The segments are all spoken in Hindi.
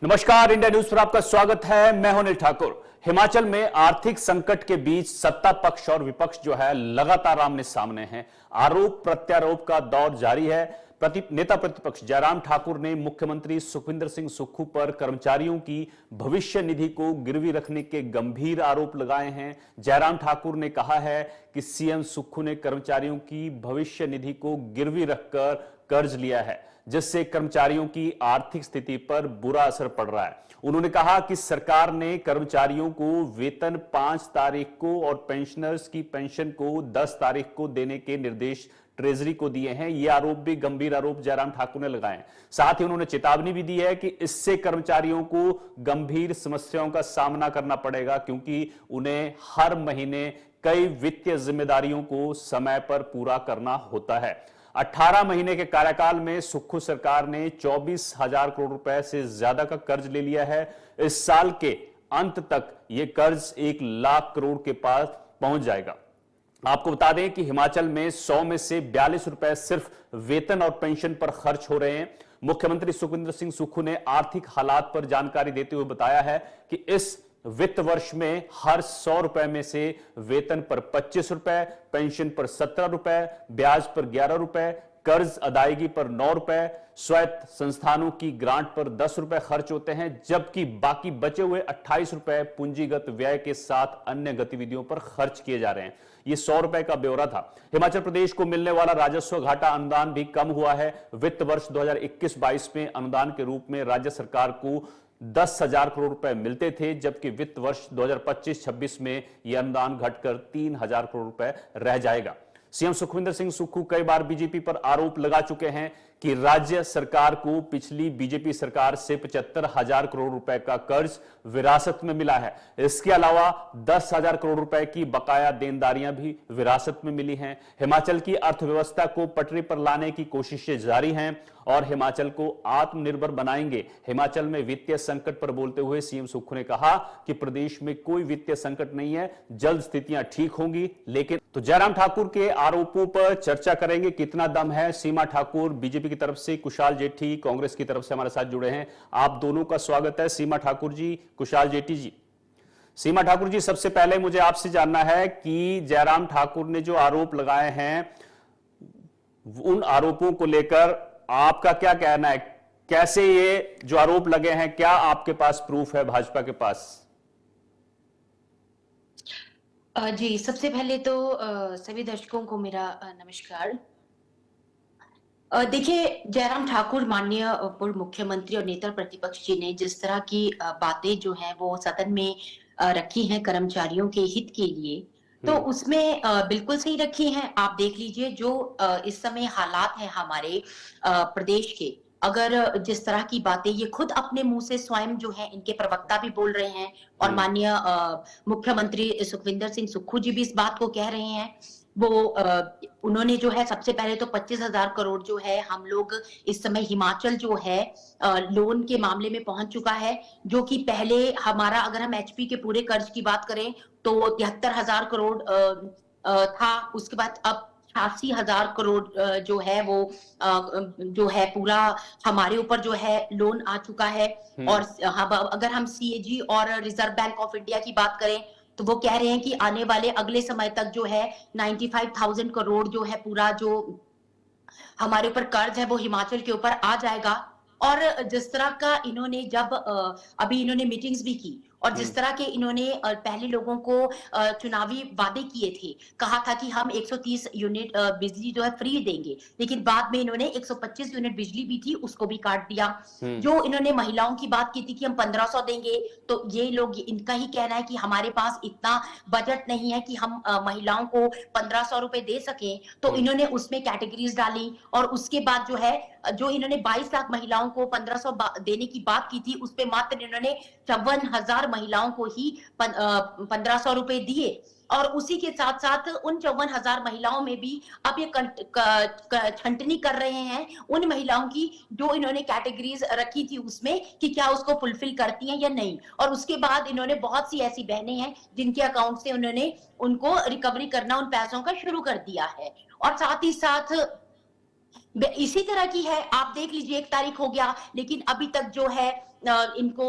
नमस्कार, इंडिया न्यूज पर आपका स्वागत है। मैं हूं अनिल ठाकुर। हिमाचल में आर्थिक संकट के बीच सत्ता पक्ष और विपक्ष जो है लगातार आमने सामने हैं। आरोप प्रत्यारोप का दौर जारी है। नेता प्रतिपक्ष जयराम ठाकुर ने मुख्यमंत्री सुखविंदर सिंह सुक्खू पर कर्मचारियों की भविष्य निधि को गिरवी रखने के गंभीर आरोप लगाए हैं। जयराम ठाकुर ने कहा है कि सीएम सुक्खू ने कर्मचारियों की भविष्य निधि को गिरवी रखकर कर्ज लिया है, जिससे कर्मचारियों की आर्थिक स्थिति पर बुरा असर पड़ रहा है। उन्होंने कहा कि सरकार ने कर्मचारियों को वेतन 5 तारीख को और पेंशनर्स की पेंशन को 10 तारीख को देने के निर्देश ट्रेजरी को दिए हैं। ये आरोप भी गंभीर आरोप जयराम ठाकुर ने लगाए। साथ ही उन्होंने चेतावनी भी दी है कि इससे कर्मचारियों को गंभीर समस्याओं का सामना करना पड़ेगा, क्योंकि उन्हें हर महीने कई वित्तीय जिम्मेदारियों को समय पर पूरा करना होता है। 18 महीने के कार्यकाल में सुक्खू सरकार ने 24,000 करोड़ रुपए से ज्यादा का कर्ज ले लिया है। इस साल के अंत तक यह कर्ज 1 लाख करोड़ के पास पहुंच जाएगा। आपको बता दें कि हिमाचल में 100 में से 42 रुपए सिर्फ वेतन और पेंशन पर खर्च हो रहे हैं। मुख्यमंत्री सुखविंदर सिंह सुक्खू ने आर्थिक हालात पर जानकारी देते हुए बताया है कि इस वित्त वर्ष में हर 100 रुपए में से वेतन पर 25 रुपए, पेंशन पर 17 रुपए, ब्याज पर 11 रुपए, कर्ज अदायगी पर 9 रुपए, स्वायत्त संस्थानों की ग्रांट पर 10 रुपए खर्च होते हैं, जबकि बाकी बचे हुए 28 रुपए पूंजीगत व्यय के साथ अन्य गतिविधियों पर खर्च किए जा रहे हैं। ये 100 रुपए का ब्यौरा था। हिमाचल प्रदेश को मिलने वाला राजस्व घाटा अनुदान भी कम हुआ है। वित्त वर्ष 2021-22 में अनुदान के रूप में राज्य सरकार को 10,000 करोड़ रुपए मिलते थे, जबकि वित्त वर्ष 2025-26 में यह अनुदान घटकर 3,000 करोड़ रुपए रह जाएगा। सीएम सुखविंदर सिंह सुक्खू कई बार बीजेपी पर आरोप लगा चुके हैं कि राज्य सरकार को पिछली बीजेपी सरकार से 75,000 करोड़ रुपए का कर्ज विरासत में मिला है। इसके अलावा 10,000 करोड़ रुपए की बकाया देनदारियां भी विरासत में मिली हैं। हिमाचल की अर्थव्यवस्था को पटरी पर लाने की कोशिशें जारी हैं और हिमाचल को आत्मनिर्भर बनाएंगे। हिमाचल में वित्तीय संकट पर बोलते हुए सीएम सुक्खू ने कहा कि प्रदेश में कोई वित्तीय संकट नहीं है, जल्द स्थितियां ठीक होंगी। लेकिन तो जयराम ठाकुर के आरोपों पर चर्चा करेंगे, कितना दम है। सीमा ठाकुर बीजेपी की तरफ से, कुशाल जेठी कांग्रेस की तरफ से हमारे साथ जुड़े हैं। आप दोनों का स्वागत है, सीमा ठाकुर जी, कुशाल जेठी जी। सीमा ठाकुर जी, सबसे पहले मुझे आपसे जानना है कि जयराम ठाकुर ने जो आरोप लगाए हैं, उन आरोपों को लेकर आपका क्या कहना है? कैसे ये जो आरोप लगे हैं, क्या आपके पास प्रूफ है भाजपा के पास? जी, सबसे पहले तो सभी दर्शकों को मेरा नमस्कार। देखिए, जयराम ठाकुर माननीय पूर्व मुख्यमंत्री और नेता प्रतिपक्ष जी ने जिस तरह की बातें जो हैं वो सदन में रखी हैं कर्मचारियों के हित के लिए, तो उसमें बिल्कुल सही रखी हैं। आप देख लीजिए जो इस समय हालात हैं हमारे प्रदेश के, अगर जिस तरह की बातें ये खुद अपने मुंह से स्वयं जो है इनके प्रवक्ता भी बोल रहे हैं और माननीय मुख्यमंत्री सुखविंदर सिंह सुक्खू जी भी इस बात को कह रहे हैं। वो उन्होंने जो है सबसे पहले तो 25,000 करोड़ जो है हम लोग इस समय हिमाचल जो है लोन के मामले में पहुंच चुका है, जो कि पहले हमारा अगर हम एचपी के पूरे कर्ज की बात करें तो 73,000 करोड़ था। उसके बाद अब 88,000 करोड़ जो है वो जो है पूरा हमारे ऊपर जो है लोन आ चुका है। और अगर हम सीएजी और रिजर्व बैंक ऑफ इंडिया की बात करें तो वो कह रहे हैं कि आने वाले अगले समय तक जो है 95,000 करोड़ जो है पूरा जो हमारे ऊपर कर्ज है वो हिमाचल के ऊपर आ जाएगा। और जिस तरह का इन्होंने जब अभी इन्होंने मीटिंग्स भी की और जिस तरह के इन्होंने पहले लोगों को चुनावी वादे किए थे, कहा था कि हम 130 यूनिट बिजली जो है फ्री देंगे, लेकिन बाद में इन्होंने 125 यूनिट बिजली भी थी उसको भी काट दिया। जो इन्होंने महिलाओं की बात की थी कि हम 1500 देंगे, तो ये लोग इनका ही कहना है कि हमारे पास इतना बजट नहीं है कि हम महिलाओं को 1500 रुपए दे सकें, तो इन्होंने उसमें कैटेगरीज डाली। और उसके बाद जो है जो इन्होंने 22 लाख महिलाओं को 1500 देने की बात की थी, उस पे मात्र इन्होंने 54,000 महिलाओं को ही 1500 रुपए दिए। और उसी के साथ साथ उन 54,000 महिलाओं में भी अब ये छंटनी कर रहे हैं उन महिलाओं की जो इन्होंने कैटेगरीज रखी थी उसमें कि क्या उसको फुलफिल करती हैं या नहीं। और उसके बाद इन्होंने बहुत सी ऐसी बहनें हैं जिनके अकाउंट से उन्होंने उनको रिकवरी करना उन पैसों का शुरू कर दिया है। और साथ ही साथ इसी तरह की है। आप देख लीजिए 1 तारीख हो गया, लेकिन अभी तक जो है इनको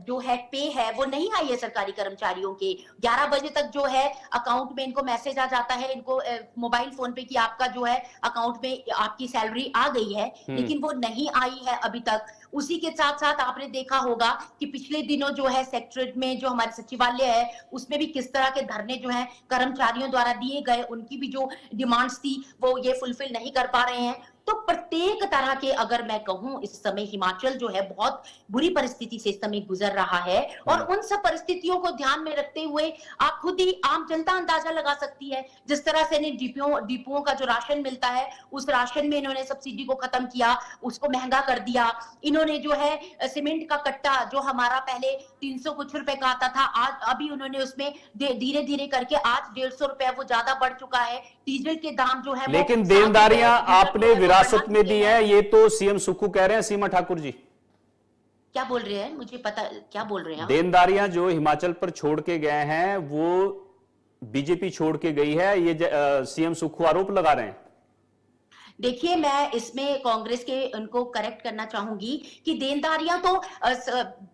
जो है पे है वो नहीं आई है सरकारी कर्मचारियों के। 11 बजे तक जो है अकाउंट में इनको मैसेज आ जाता है, इनको मोबाइल फोन पे कि आपका जो है अकाउंट में आपकी सैलरी आ गई है, लेकिन वो नहीं आई है अभी तक। उसी के साथ साथ आपने देखा होगा कि पिछले दिनों जो है सेक्रेटरीट में जो हमारे सचिवालय है उसमें भी किस तरह के धरने जो है कर्मचारियों द्वारा दिए गए, उनकी भी जो डिमांड्स थी वो ये फुलफिल नहीं कर पा रहे हैं। तो प्रत्येक तरह के, अगर मैं कहूं, इस समय हिमाचल जो है बहुत बुरी परिस्थिति से इस समय गुजर रहा है, और उन सब परिस्थितियों को ध्यान में रखते हुए आप खुद ही आम जनता अंदाजा लगा सकती है। जिस तरह से डिपुओं का जो राशन मिलता है उस राशन में इन्होंने सब्सिडी को खत्म किया, उसको महंगा कर दिया। इन्होंने जो है सीमेंट का कट्टा जो हमारा पहले 300 कुछ रुपए का आता था, आज अभी उन्होंने उसमें धीरे धीरे करके आज 150 रुपए वो ज्यादा बढ़ चुका है। डीजल के दाम जो है लेकिन देनदारियां आपने विरासत में दी हैं, ये तो सीएम सुक्खू कह रहे हैं। सीमा ठाकुर जी क्या बोल रहे हैं, मुझे पता क्या बोल रहे हैं। देनदारियां जो हिमाचल पर छोड़ के गए हैं वो बीजेपी छोड़ के गई है, ये सीएम सुक्खू आरोप लगा रहे हैं। देखिए, मैं इसमें कांग्रेस के उनको करेक्ट करना चाहूंगी कि देनदारियां तो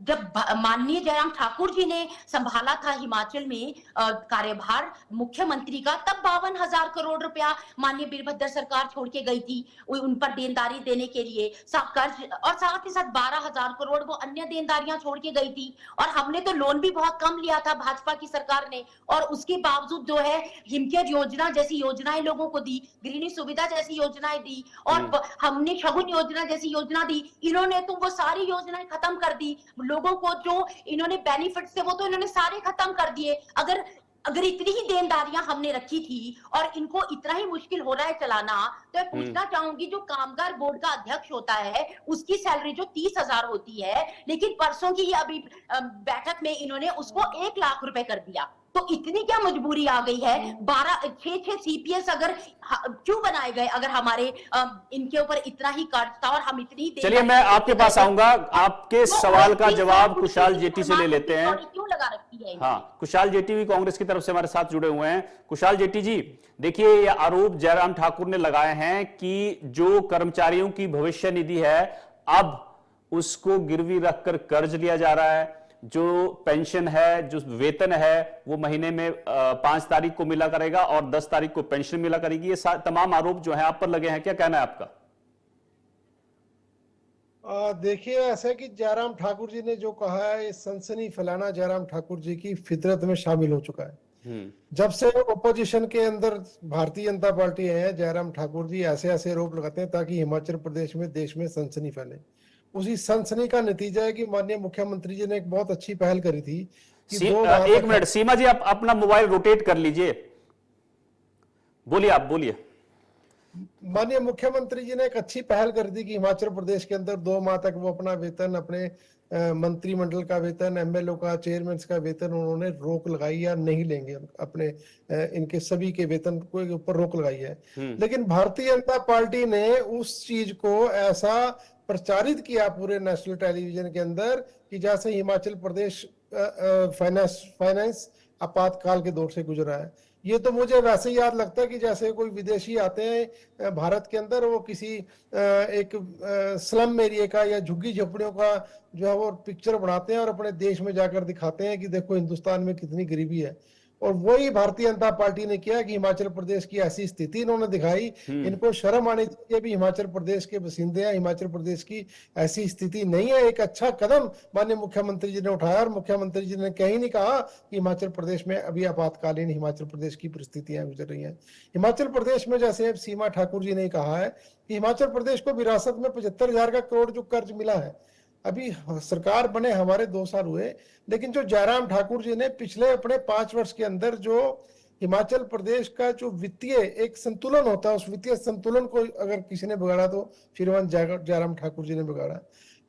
जब माननीय जयराम ठाकुर जी ने संभाला था हिमाचल में कार्यभार मुख्यमंत्री का, तब 52,000 करोड़ रुपया माननीय वीरभद्र सरकार छोड़ के गई थी उन पर देनदारी देने के लिए, कर्ज, और साथ ही साथ 12,000 करोड़ वो अन्य देनदारियां छोड़ के गई थी। और हमने तो लोन भी बहुत कम लिया था भाजपा की सरकार ने, और उसके बावजूद जो है हिमकेयर योजना जैसी योजनाएं लोगों को दी, गृहिणी सुविधा जैसी योजनाएं दी, और हमने शगुन योजना जैसी योजना दी। इन्होंने तो वो सारी योजनाएं खत्म कर दी। लोगों को जो इन्होंने बेनिफिट्स थे वो तो इन्होंने सारे खत्म कर दिए। अगर इतनी ही देनदारियां हमने रखी थी और इनको इतना ही मुश्किल हो रहा है चलाना, तो मैं पूछना चाहूंगी जो कामगार बोर्ड का अध्यक्ष होता है उसकी सैलरी जो 30,000 होती है, लेकिन परसों की अभी बैठक में इन्होंने उसको 1 लाख रुपए कर दिया। तो इतनी क्या मजबूरी आ गई है? 6 सीपीएस अगर क्यों बनाए गए, अगर हमारे इनके ऊपर इतना ही कर्ज था और हम इतनी। चलिए मैं आपके पास आऊंगा, आपके सवाल का जवाब कुशाल जेटी से ले लेते हैं। क्यों लगा रखी है? हाँ, कुशाल जेटी भी कांग्रेस की तरफ से हमारे साथ जुड़े हुए हैं। कुशाल जेटी जी, देखिए ये आरोप जयराम ठाकुर ने लगाए हैं कि जो कर्मचारियों की भविष्य निधि है अब उसको गिरवी रखकर कर्ज लिया जा रहा है, जो पेंशन है, जो वेतन है वो महीने में 5 तारीख को मिला करेगा और 10 तारीख को पेंशन मिला करेगी। ये तमाम आरोप जो है आप पर लगे हैं, क्या कहना है आपका? देखिए, ऐसा कि जयराम ठाकुर जी ने जो कहा है ये सनसनी फैलाना जयराम ठाकुर जी की फितरत में शामिल हो चुका है। जब से ओपोजिशन के अंदर भारतीय जनता पार्टी है, जयराम ठाकुर जी ऐसे ऐसे आरोप लगाते हैं ताकि हिमाचल प्रदेश में, देश में सनसनी फैले। उसी सनसनी का नतीजा है कि माननीय मुख्यमंत्री जी ने एक बहुत अच्छी पहल करी थी कि 1 मिनट सीमा जी, आप अपना मोबाइल रोटेट कर लीजिए, बोलिए, आप बोलिए। माननीय मुख्यमंत्री जी ने एक अच्छी पहल कर दी कि हिमाचल प्रदेश के अंदर 2 माह तक वो अपना वेतन, अपने मंत्रिमंडल का वेतन, एमएलओ का, चेयरमैन का वेतन उन्होंने रोक लगाई या नहीं लेंगे, अपने इनके सभी के वेतन को ऊपर रोक लगाई है। लेकिन भारतीय जनता पार्टी ने उस चीज को ऐसा प्रचारित किया पूरे नेशनल टेलीविजन के अंदर कि जैसे हिमाचल प्रदेश फाइनेंस आपातकाल के दौर से गुजरा है। ये तो मुझे वैसे ही याद लगता है कि जैसे कोई विदेशी आते हैं भारत के अंदर, वो किसी एक स्लम एरिया का या झुग्गी झोपड़ियों का जो है वो पिक्चर बनाते हैं और अपने देश में जाकर दिखाते हैं कि देखो हिंदुस्तान में कितनी गरीबी है। और वही भारतीय जनता पार्टी ने किया कि हिमाचल प्रदेश की ऐसी स्थिति इन्होंने दिखाई। इनको शर्म आनी चाहिए भी हिमाचल प्रदेश के बसिंदे हैं, हिमाचल प्रदेश की ऐसी स्थिति नहीं है। एक अच्छा कदम माननीय मुख्यमंत्री जी ने उठाया और मुख्यमंत्री जी ने कहीं नहीं कहा कि हिमाचल प्रदेश में अभी आपातकालीन हिमाचल प्रदेश की परिस्थितियां गुजर रही हैं। हिमाचल प्रदेश में जैसे सीमा ठाकुर जी ने कहा है कि हिमाचल प्रदेश को विरासत में 75,000 का करोड़ जो कर्ज मिला है, अभी सरकार बने हमारे 2 साल हुए, लेकिन जो जयराम ठाकुर जी ने पिछले अपने 5 वर्ष के अंदर जो हिमाचल प्रदेश का जो वित्तीय एक संतुलन होता है, उस वित्तीय संतुलन को अगर किसी ने बिगाड़ा तो श्रीमान जयराम ठाकुर जी ने बिगाड़ा।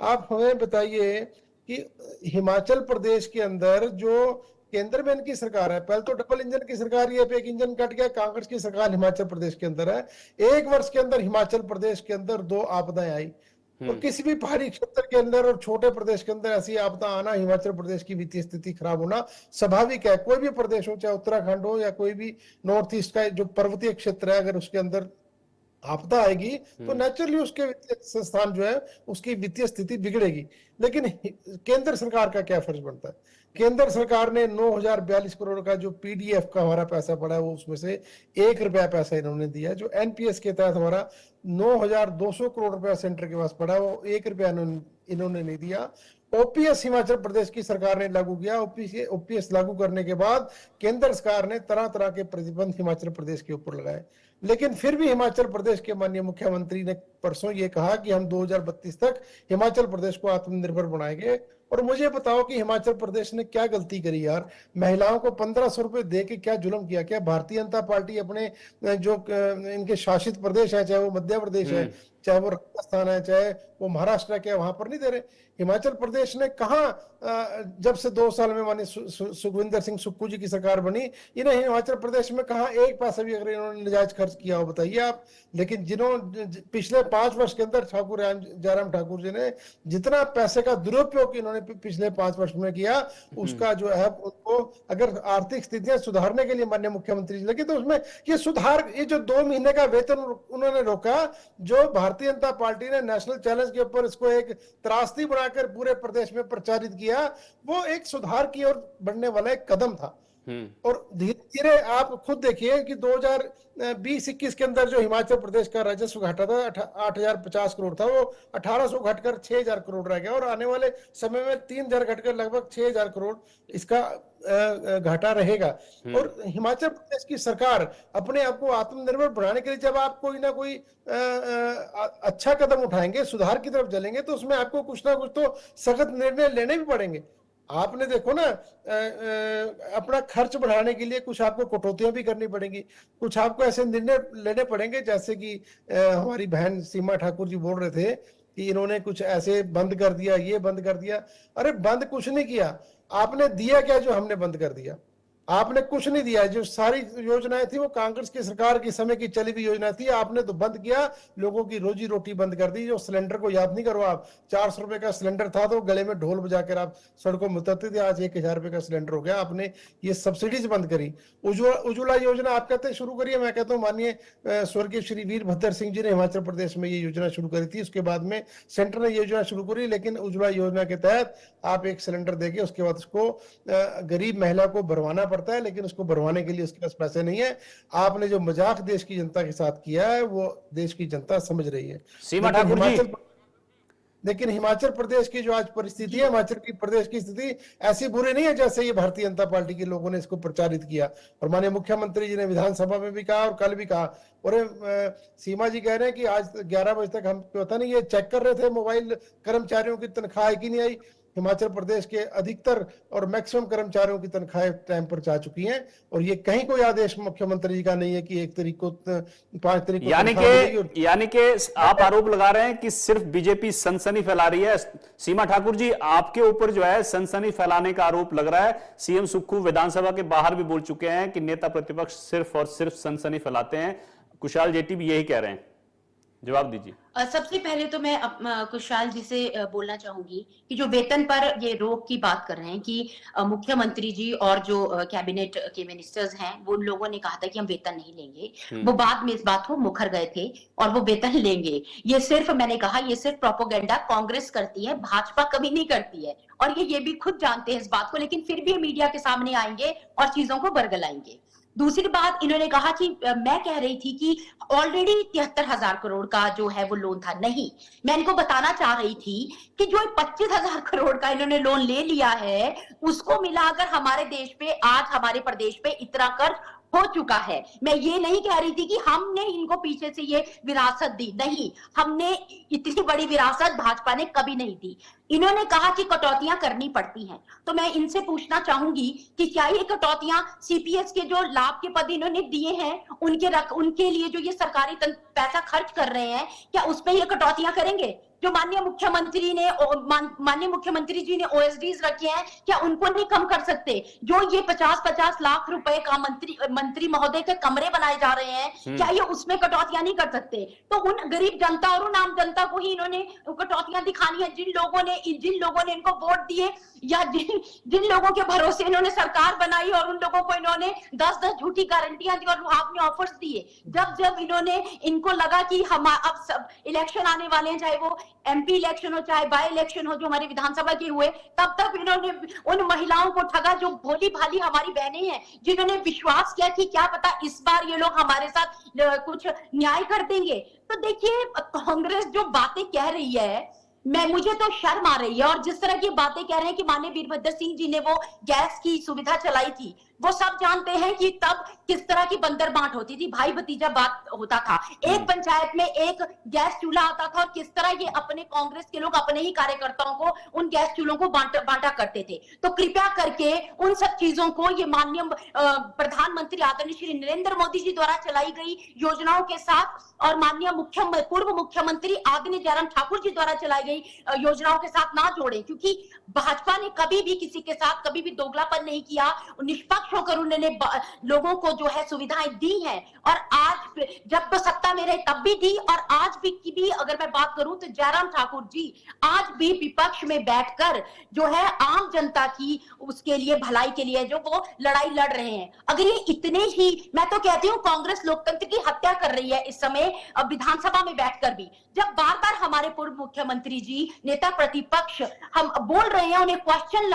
आप हमें बताइए कि हिमाचल प्रदेश के अंदर जो केंद्र में इनकी सरकार है, पहले तो डबल इंजन की सरकार, ये पे एक इंजन कट गया, कांग्रेस की सरकार हिमाचल प्रदेश के अंदर है। 1 वर्ष के अंदर हिमाचल प्रदेश के अंदर 2 आपदाएं आई। और किसी भी पहाड़ी क्षेत्र के अंदर और छोटे प्रदेश के अंदर ऐसी आपदा आना, हिमाचल प्रदेश की वित्तीय स्थिति खराब होना स्वाभाविक है। कोई भी प्रदेश हो, चाहे उत्तराखंड हो या कोई भी नॉर्थ ईस्ट का जो पर्वतीय क्षेत्र है, अगर उसके अंदर आपदा आएगी तो नेचुरली उसके वित्तीय संस्थान जो है उसकी वित्तीय स्थिति बिगड़ेगी। लेकिन केंद्र सरकार का क्या फर्ज बनता है? केंद्र सरकार ने 9,042 करोड़ का जो पीडीएफ का हमारा पैसा पड़ा है वो उसमें से 1 रुपया पैसा इन्होंने दिया। जो एनपीएस के तहत हमारा 9,200 करोड़ रुपया सेंटर के पास पड़ा है वो 1 रुपया इन्होंने नहीं दिया। ओपीएस हिमाचल प्रदेश की सरकार ने लागू किया। ओपीएस लागू करने के बाद केंद्र सरकार ने तरह तरह के प्रतिबंध हिमाचल प्रदेश के ऊपर लगाए, लेकिन फिर भी हिमाचल प्रदेश के माननीय मुख्यमंत्री ने परसों ये कहा कि हम 2032 तक हिमाचल प्रदेश को आत्मनिर्भर बनाएंगे। और मुझे बताओ कि हिमाचल प्रदेश ने क्या गलती करी यार? महिलाओं को 1,500 रुपए दे के क्या जुल्म किया? क्या भारतीय जनता पार्टी अपने जो इनके शासित प्रदेश है, चाहे वो मध्य प्रदेश है, चाहे वो राजस्थान है, चाहे वो महाराष्ट्र है, क्या वहां पर नहीं दे रहे? हिमाचल प्रदेश ने कहा जब से 2 साल में माननीय सुखविंदर सिंह सुक्खू जी की सरकार बनी, इन्हें हिमाचल प्रदेश में कहा एक पैसा भी अगर इन्होंने नाजायज खर्च किया हो बताइए आप। लेकिन जिन्होंने पिछले 5 वर्ष के अंदर जयराम ठाकुर जी ने जितना पैसे का दुरुपयोग इन्होंने पिछले 5 वर्ष में किया, उसका जो है उनको अगर आर्थिक स्थितियां सुधारने के लिए माननीय मुख्यमंत्री जी लगे तो उसमें ये सुधार, ये जो 2 महीने का वेतन उन्होंने रोका, जो भारतीय जनता पार्टी ने नेशनल चैलेंज के ऊपर इसको एक त्रासदी बनाकर पूरे प्रदेश में प्रचारित किया, वो एक सुधार की ओर बढ़ने वाला एक कदम था। और धीरे धीरे आप खुद देखिए कि 2020-21 के अंदर जो हिमाचल प्रदेश का राजस्व घटा था 8,050 करोड़ था, वो 1,800 घटकर 6,000 करोड़ रह गया। और आने वाले समय में 3,000 घटकर लगभग 6,000 करोड़ इसका घाटा रहेगा। और हिमाचल प्रदेश की सरकार अपने आप को आत्मनिर्भर बनाने के लिए जब आप कोई ना कोई अच्छा कदम उठाएंगे, सुधार की तरफ चलेंगे, तो उसमें आपको कुछ ना कुछ तो सख्त निर्णय लेने भी पड़ेंगे। आपने देखो ना, अपना खर्च बढ़ाने के लिए कुछ आपको कटौतियां भी करनी पड़ेंगी, कुछ आपको ऐसे निर्णय लेने पड़ेंगे जैसे कि हमारी बहन सीमा ठाकुर जी बोल रहे थे कि इन्होंने कुछ ऐसे बंद कर दिया, ये बंद कर दिया। अरे बंद कुछ नहीं किया, आपने दिया क्या जो हमने बंद कर दिया? आपने कुछ नहीं दिया। जो सारी योजनाएं थी वो कांग्रेस की सरकार के समय की चली हुई योजना थी, आपने तो बंद किया, लोगों की रोजी रोटी बंद कर दी। जो सिलेंडर को याद नहीं करो आप, 400 रुपए का सिलेंडर था तो गले में ढोल बजाकर आप सड़कों में उतरते थे, आज 1,000 रुपए का सिलेंडर हो गया। आपने ये सब्सिडीज बंद करी। उज्ज्वला योजना आप कहते हैं शुरू करिए, मैं कहता हूँ माननीय स्वर्गीय श्री वीरभद्र सिंह जी ने हिमाचल प्रदेश में ये योजना शुरू करी थी, उसके बाद में सेंटर ने योजना शुरू करी। लेकिन उज्ज्वला योजना के तहत आप एक सिलेंडर देके उसके बाद उसको गरीब महिला को भरवाना पड़ता है, लेकिन उसको भरवाने के लिए उसके पास पैसे नहीं है। आपने जो मजाक देश की जनता के साथ किया है वो देश की जनता समझ रही है। सीमा ठाकुर जी, लेकिन हिमाचल प्रदेश की जो आज परिस्थिति है, हिमाचल की प्रदेश की स्थिति ऐसी बुरी नहीं है जैसे ये भारतीय जनता पार्टी के लोगों ने इसको प्रचारित किया। और माननीय मुख्यमंत्री जी ने विधानसभा में भी कहा और कल भी कहा। और सीमा जी कह रहे हैं कि आज 11 बजे तक हम पता नहीं ये चेक कर रहे थे मोबाइल, कर्मचारियों की तनख्वाह की नहीं आई। हिमाचल प्रदेश के अधिकतर और मैक्सिमम कर्मचारियों की तनख्वाहें टाइम पर जा चुकी हैं। और ये कहीं कोई आदेश मुख्यमंत्री जी का नहीं है कि 1 तारीख को 5 तारीख को यानी कि आप आरोप लगा रहे हैं कि सिर्फ बीजेपी सनसनी फैला रही है। सीमा ठाकुर जी, आपके ऊपर जो है सनसनी फैलाने का आरोप लग रहा है। सीएम सुक्खू विधानसभा के बाहर भी बोल चुके हैं कि नेता प्रतिपक्ष सिर्फ और सिर्फ सनसनी फैलाते हैं। कुशाल जेटी भी यही कह रहे हैं, जवाब दीजिए। सबसे पहले तो मैं कुशाल जी से बोलना चाहूंगी कि जो वेतन पर ये रोक की बात कर रहे हैं कि मुख्यमंत्री जी और जो कैबिनेट के मिनिस्टर्स हैं वो उन लोगों ने कहा था कि हम वेतन नहीं लेंगे। वो बाद में इस बात को मुकर गए थे और वो वेतन लेंगे। ये सिर्फ, मैंने कहा, ये सिर्फ प्रोपोगेंडा कांग्रेस करती है, भाजपा कभी नहीं करती है। और ये भी खुद जानते हैं इस बात को, लेकिन फिर भी मीडिया के सामने आएंगे और चीजों को बरगलाएंगे। दूसरी बात, इन्होंने कहा कि मैं कह रही थी कि ऑलरेडी 73,000 करोड़ का जो है वो लोन था। नहीं, मैं इनको बताना चाह रही थी कि जो 25,000 करोड़ का इन्होंने लोन ले लिया है उसको मिलाकर हमारे देश पे, आज हमारे प्रदेश पे इतना कर्ज हो चुका है। मैं ये नहीं कह रही थी कि हमने इनको पीछे से ये विरासत दी, नहीं, हमने इतनी बड़ी विरासत भाजपा ने कभी नहीं दी। इन्होंने कहा कि कटौतियां करनी पड़ती हैं, तो मैं इनसे पूछना चाहूंगी कि क्या ये कटौतियां सीपीएस के जो लाभ के पद इन्होंने दिए हैं उनके लिए जो ये सरकारी पैसा खर्च कर रहे हैं, क्या उसमें ये कटौतियां करेंगे? जो माननीय मुख्यमंत्री जी ने ओएसडीज रखे हैं, क्या उनको नहीं कम कर सकते? जो ये 50-50 लाख रुपए का मंत्री महोदय के कमरे बनाए जा रहे हैं, क्या ये उसमें कटौतियां नहीं कर सकते? तो उन गरीब जनता और उन आम जनता को ही इन्होंने कटौतियां दिखानी है, जिन लोगों ने इनको वोट दिए, या जिन लोगों के भरोसे इन्होंने सरकार बनाई और उन लोगों को इन्होंने 10-10 झूठी गारंटियां दी और लुहावनी ऑफर्स दिए, जब जब इन्होंने इनको लगा कि हम अब सब इलेक्शन आने वाले हैं, चाहे वो एमपी इलेक्शन हो चाहे बाय इलेक्शन हो जो हमारे विधानसभा के हुए, तब तक इन्होंने उन महिलाओं को ठगा जो भोली भाली हमारी बहनें हैं, जिन्होंने विश्वास किया कि क्या पता इस बार ये लोग हमारे साथ कुछ न्याय कर देंगे। तो देखिए, कांग्रेस जो बातें कह रही है, मुझे तो शर्म आ रही है। और जिस तरह की बातें कह रहे हैं कि माननीय वीरभद्र सिंह जी ने वो गैस की सुविधा चलाई थी, वो सब जानते हैं कि तब किस तरह की बंदर बांट होती थी, भाई भतीजा बात होता था, एक पंचायत में एक गैस चूल्हा आता था और किस तरह ये अपने कांग्रेस के लोग अपने ही कार्यकर्ताओं को उन गैस चूल्हों को बांटा करते थे। तो कृपया करके उन सब चीजों को ये माननीय प्रधानमंत्री आदरणीय श्री नरेंद्र मोदी जी द्वारा चलाई गई योजनाओं के साथ और माननीय पूर्व मुख्यमंत्री आदरणीय जयराम ठाकुर जी द्वारा चलाई गई योजनाओं के साथ ना जोड़ें, क्योंकि भाजपा ने कभी भी किसी के साथ कभी भी दोगलापन नहीं किया, निष्पक्ष होकर उन्होंने लोगों को जो है सुविधाएं दी हैं। और आज जब तो सत्ता में रहे तब भी दी, और आज भी की भी अगर मैं बात करूं तो जयराम ठाकुर जी आज भी विपक्ष में बैठकर जो है आम जनता की उसके लिए भलाई के लिए जो वो लड़ाई लड़ रहे हैं। अगर ये इतने ही, मैं तो कहती हूँ कांग्रेस लोकतंत्र की हत्या कर रही है इस समय विधानसभा में बैठकर भी, जब बार बार हमारे पूर्व मुख्यमंत्री जी नेता प्रतिपक्ष हम बोल रहे हैं उन्हें क्वेश्चन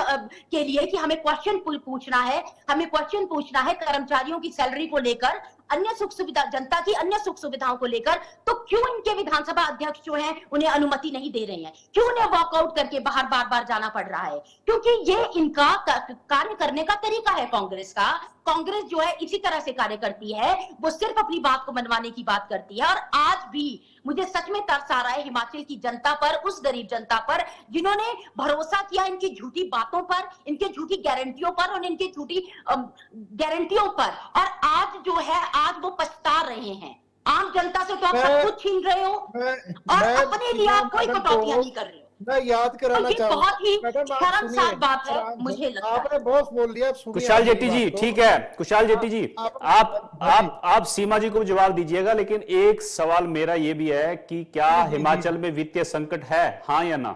के लिए कि हमें क्वेश्चन पूछना है, हमें क्वेश्चन पूछना है कर्मचारियों की सैलरी को लेकर, अन्य सुख सुविधा, जनता की अन्य सुख सुविधाओं को लेकर, तो क्यों इनके विधानसभा अध्यक्ष जो हैं उन्हें अनुमति नहीं दे रहे हैं, क्यों उन्हें वॉकआउट करके बाहर बार बार जाना पड़ रहा है? क्योंकि ये इनका कार्य करने का तरीका है कांग्रेस का। कांग्रेस जो है इसी तरह से कार्य करती है, वो सिर्फ अपनी बात को मनवाने की बात करती है। और आज भी मुझे सच में तरस आ रहा है हिमाचल की जनता पर, उस गरीब जनता पर जिन्होंने भरोसा किया इनकी झूठी बातों पर, इनकी झूठी गारंटियों पर और इनकी झूठी गारंटियों पर, और आज जो है आज वो पछता रहे हैं। आम जनता से तो आप सब कुछ छीन रहे हो और अपने लिए आप कोई कटौतियां नहीं कर रहे हो। मैं याद कराना चाहूंगा, बहुत ही शर्मसार बात है मुझे लगता है। आपने बहुत बोल दिया। कुशाल जेट्टी जी, ठीक है, कुशाल जेट्टी जी, आप सीमा जी को जवाब दीजिएगा, लेकिन एक सवाल मेरा ये भी है कि क्या हिमाचल में वित्तीय संकट है, हाँ या ना?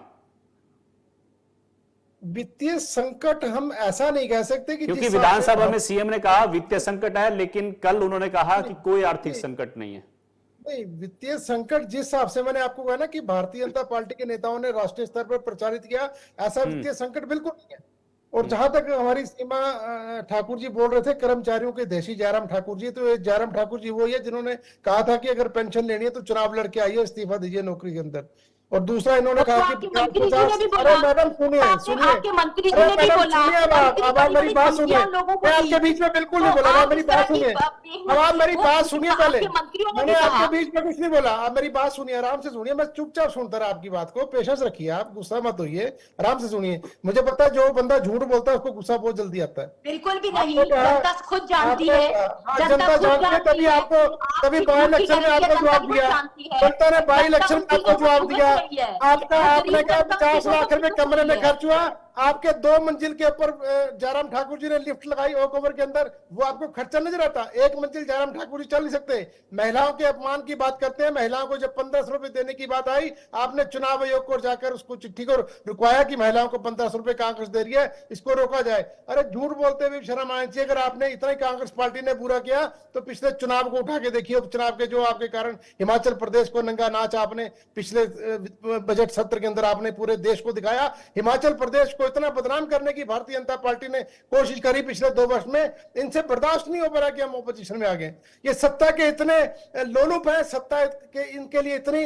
वित्तीय संकट हम ऐसा नहीं कह सकते कि, क्योंकि विधानसभा में सीएम ने कहा वित्तीय संकट है, लेकिन कल उन्होंने कहा कि कोई आर्थिक संकट नहीं है। नहीं, वित्तीय संकट जिस हिसाब से मैंने आपको कहा ना कि भारतीय जनता पार्टी के नेताओं ने राष्ट्रीय स्तर पर प्रचारित किया, ऐसा वित्तीय संकट बिल्कुल नहीं है। और जहां तक हमारी सीमा ठाकुर जी बोल रहे थे कर्मचारियों के देशी जयराम ठाकुर जी, तो जयराम ठाकुर जी वो है जिन्होंने कहा था कि अगर पेंशन लेनी है तो चुनाव लड़के आइए, इस्तीफा दीजिए नौकरी के अंदर। और दूसरा इन्होंने कहा कि मंत्री जी ने भी बोला, अरे मैडम सुनिए आपके मंत्री जी ने भी बोला, अब आप मेरी बात सुनिए, मैं आपके बीच में बिल्कुल नहीं बोला, आप मेरी बात सुनिए, अब आप मेरी बात सुनिए पहले, मैंने आपके बीच में कुछ नहीं बोला, आप मेरी बात सुनिए, आराम से सुनिए, मैं चुपचाप सुनता रहा आपकी बात को, पेशेंस रखिए, आप गुस्सा मत होइए, आराम से सुनिए। मुझे पता है जो बंदा झूठ बोलता है उसको गुस्सा बहुत जल्दी आता है। बिल्कुल भी नहीं, जनता खुद जानती है, जनता जानती है, तभी आपको, तभी बाई इलेक्शन में आपको जवाब दिया, जनता ने बाई इलेक्शन में आपको जवाब दिया। आपने कहा 50 लाख रुपए कमरे में खर्च हुआ, आपके 2 मंजिल के ऊपर जयराम ठाकुर जी ने लिफ्ट लगाई ओक ओवर के अंदर, वो आपको खर्चा नजर आता? 1 मंजिल जयराम ठाकुर जी चल नहीं सकते। महिलाओं के अपमान की बात करते हैं, महिलाओं को जब 1500 रुपए देने की बात आई, आपने चुनाव आयोग को जाकर उसको चिट्ठी को रुकवाया कि महिलाओं को 1500 रुपए कांग्रेस दे रही है, इसको रोका जाए। अरे झूठ बोलते हुए शर्म आनी चाहिए। अगर आपने इतना ही कांग्रेस पार्टी ने बुरा किया तो पिछले चुनाव को उठा के देखिए, उपचुनाव के जो आपके कारण हिमाचल प्रदेश को नंगा नाच आपने पिछले बजट सत्र के अंदर आपने पूरे देश को दिखाया। हिमाचल प्रदेश को इतना बदनाम करने की भारतीय जनता पार्टी ने कोशिश करी पिछले 2 वर्ष में, इनसे बर्दाश्त नहीं हो पा रहा कि हम ओपोजिशन में आ गए। ये सत्ता के इतने लोलुप हैं, सत्ता के इनके लिए इतनी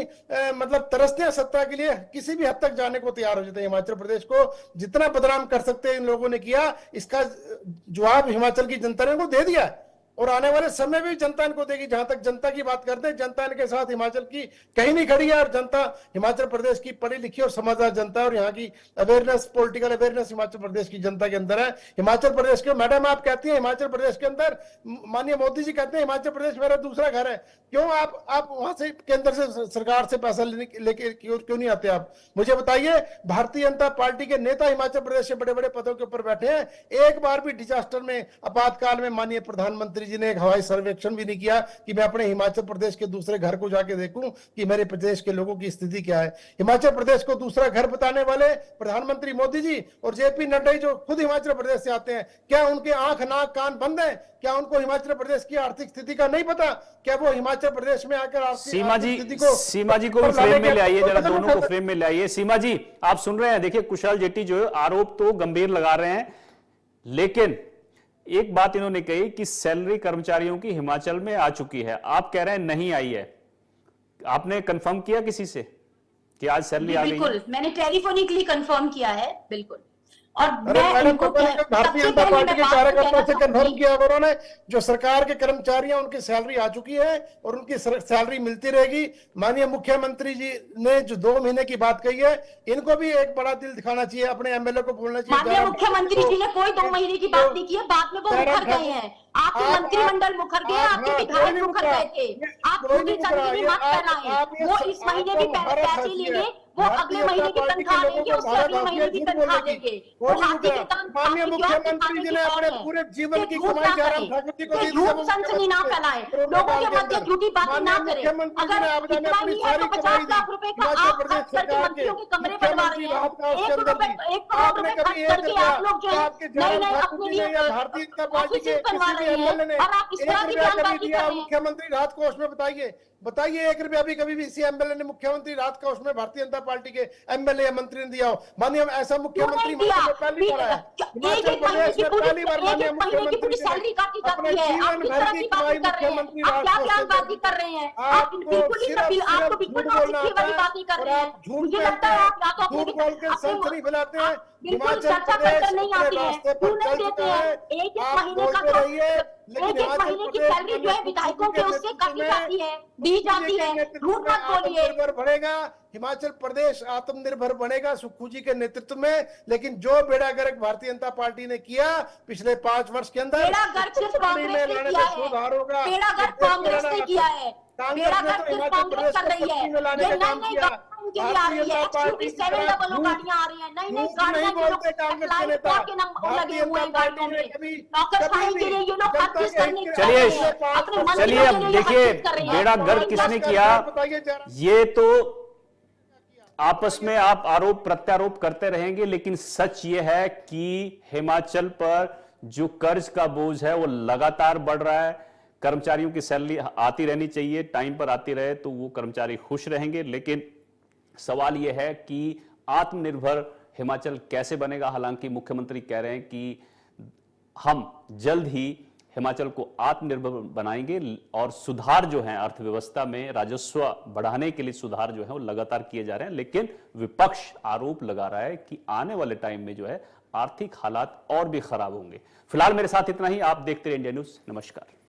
मतलब तरसते हैं सत्ता के लिए, किसी भी हद तक जाने को तैयार हो जाते हैं। हिमाचल प्रदेश को जितना बदनाम कर सकते हैं इन लोगों ने किया, इसका जवाब हिमाचल की जनता ने उनको दे दिया और आने वाले समय भी जनता इनको देगी। जहां तक जनता की बात करते हैं, जनता इनके साथ हिमाचल की कहीं नहीं खड़ी है, और जनता हिमाचल प्रदेश की पढ़ी लिखी और समझदार जनता, और यहाँ की awareness, political awareness Himachal Pradesh की जनता के अंदर है। हिमाचल प्रदेश के मैडम आप कहती हैं हिमाचल प्रदेश के अंदर, माननीय मोदी जी कहते हैं हिमाचल प्रदेश मेरा दूसरा घर है। क्यों आप वहां से केंद्र से सरकार से पैसा लेके क्यों नहीं आते? आप मुझे बताइए, भारतीय जनता पार्टी के नेता हिमाचल प्रदेश से बड़े बड़े पदों के ऊपर बैठे हैं, एक बार भी डिजास्टर में, आपातकाल में माननीय प्रधानमंत्री मुख्यमंत्री जी ने एक हवाई सर्वेक्षण भी नहीं किया कि मैं अपने हिमाचल प्रदेश के दूसरे घर को जाके देखूं कि मेरे प्रदेश के लोगों की स्थिति क्या है। हिमाचल प्रदेश को दूसरा घर बताने वाले प्रधानमंत्री मोदी जी और जेपी नड्डा जो खुद हिमाचल प्रदेश से आते हैं, क्या उनके आंख नाक कान बंद है? क्या उनको हिमाचल प्रदेश की आर्थिक स्थिति का नहीं पता? क्या वो हिमाचल प्रदेश में आकर सीमा जी को भी फ्रेम में ले आइए, जरा दोनों को फ्रेम में ले आइए। सीमा जी, आप सुन रहे हैं, देखिए कुशाल जेट्टी जो है आरोप तो गंभीर लगा रहे हैं, लेकिन एक बात इन्होंने कही कि सैलरी कर्मचारियों की हिमाचल में आ चुकी है, आप कह रहे हैं नहीं आई है। आपने कंफर्म किया किसी से कि आज सैलरी आ गई? बिल्कुल, मैंने टेलीफोनिकली कंफर्म किया है, बिल्कुल। और भारतीय जनता पार्टी के कार्यकर्ताओं से कंफर्म किया उन्होंने, जो सरकार के कर्मचारी हैं उनकी सैलरी आ चुकी है और उनकी सैलरी मिलती रहेगी। माननीय मुख्यमंत्री जी ने जो 2 महीने की बात कही है, इनको भी एक बड़ा दिल दिखाना चाहिए, अपने एमएलए को बोलना चाहिए। माननीय मुख्यमंत्री जी ने कोई 2 महीने की बात नहीं की है, बाद में वो मुकर गए हैं। आपके मंत्रिमंडल मुकर गए, आपके विधायक मुकर गए थे। आप झूठी संजीवनी मत फैलाएं। वो इस महीने भी पैसे लेंगे, वो अगले महीने की तनख्वाह लेंगे, उससे अगले महीने की तनख्वाह लेंगे। वो हाथी के दांत माननीय मुख्यमंत्री जी ने अपने पूरे जीवन की कमाई जयराम ठाकुर जी को दी। झूठ सनसनी ना फैलाएं, लोगों के मध्य झूठी बातें ना करें। अगर इतना ही है तो 50 लाख रुपए का आप खर्च करके मंत्रियों के कमरे बनवा रहे हैं। 1 करोड़ रुपए खर्च करके आप लोग जो है नए अपने लिए भारतीय जनता पार्टी के बनवा रहे हैं, और आप इस तरह की बयानबाजी कर रहे हैं। मुख्यमंत्री राहत कोष में बताइए 1 रुपया भी कभी भी इसी एमएलए ने मुख्यमंत्री राहत कोष में भारतीय जनता पार्टी के एमएलए या मंत्री ने दिया हो? माननीय ऐसा मुख्यमंत्री पहली बार है हिमाचल प्रदेश में, पहली बार माननीय मुख्यमंत्री सैलरी काटी जाती है। आप किस तरह की बातें कर रहे हैं? आप क्या बयानबाजी कर रहे हैं? आप बिल्कुल ही आपको बिल्कुल नौसिखी वाली बातें कर रहे हैं। मुझे लगता है आप या तो अपने सनसनी फैलाते हैं। बिल्कुल चर्चा करकर नहीं आती है, क्यों नहीं देते हैं? एक महीने का तो एक महीने की सैलरी जो है विधायकों के उससे काटी जाती है, दी जाती है। झूठ मत बोलिए। बढ़ेगा, हिमाचल प्रदेश आत्मनिर्भर बनेगा सुक्खू जी के नेतृत्व में। लेकिन जो बेड़ा गर्क भारतीय जनता पार्टी ने किया पिछले 5 वर्ष के अंदर, बेड़ा गर्क सिर्फ कांग्रेस ने किया है। सुधार होगा। बेड़ा गर्क कांग्रेस ने किया है, बेड़ा गर्क सिर्फ कांग्रेस कर रही है। ये नई के लिए आ रही है, XUV700 गाड़ियां आ रही है, नई गाड़ियां जो लोग के नंबर लगे हुए हैं गाड़ियों में, नौकरशाही के लिए ये लोग हर चीज करने चलिए अब देखिए बेड़ा गर्क किसने किया, ये तो आपस में आप आरोप प्रत्यारोप करते रहेंगे, लेकिन सच ये है कि हिमाचल पर जो कर्ज का बोझ है वो लगातार बढ़ रहा है। कर्मचारियों की सैलरी आती रहनी चाहिए, टाइम पर आती रहे तो वो कर्मचारी खुश रहेंगे। लेकिन सवाल यह है कि आत्मनिर्भर हिमाचल कैसे बनेगा। हालांकि मुख्यमंत्री कह रहे हैं कि हम जल्द ही हिमाचल को आत्मनिर्भर बनाएंगे और सुधार जो है अर्थव्यवस्था में राजस्व बढ़ाने के लिए सुधार जो है वो लगातार किए जा रहे हैं। लेकिन विपक्ष आरोप लगा रहा है कि आने वाले टाइम में जो है आर्थिक हालात और भी खराब होंगे। फिलहाल मेरे साथ इतना ही। आप देखते रहिए इंडिया न्यूज। नमस्कार।